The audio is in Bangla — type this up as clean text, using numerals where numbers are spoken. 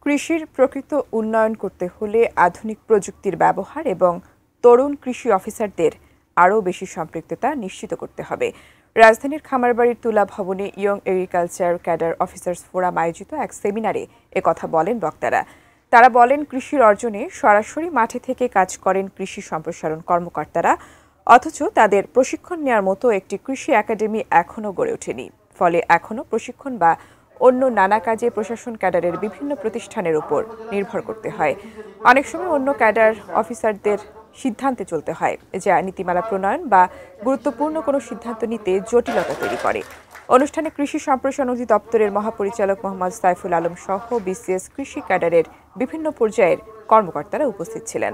কৃষির প্রকৃত উন্নয়ন করতে হলে আধুনিক প্রযুক্তির ব্যবহার এবং তরুণ কৃষি অফিসারদের আরও বেশি সম্পৃক্ততা নিশ্চিত করতে হবে। রাজধানীর খামারবাড়ির তুলা ভবনে young agriculture cadre officers forum আয়োজিত এক সেমিনারে একথা বলেন বক্তারা। তারা বলেন, কৃষির অর্জনে সরাসরি মাঠে থেকে কাজ করেন কৃষি সম্প্রসারণ কর্মকর্তারা, অথচ তাদের প্রশিক্ষণ নেওয়ার মতো একটি কৃষি একাডেমি এখনও গড়ে ওঠেনি। ফলে এখনও প্রশিক্ষণ বা অন্য নানা কাজে প্রশাসন ক্যাডারের বিভিন্ন প্রতিষ্ঠানের উপর নির্ভর করতে হয়। অনেক সময় অন্য ক্যাডার অফিসারদের সিদ্ধান্তে চলতে হয়, যা নীতিমালা প্রণয়ন বা গুরুত্বপূর্ণ কোনো সিদ্ধান্ত নিতে জটিলতা তৈরি করে। অনুষ্ঠানে কৃষি সম্প্রসারণ অধিদপ্তরের মহাপরিচালক মোহাম্মদ সাইফুল আলম সহ বিসিএস কৃষি ক্যাডারের বিভিন্ন পর্যায়ের কর্মকর্তারা উপস্থিত ছিলেন।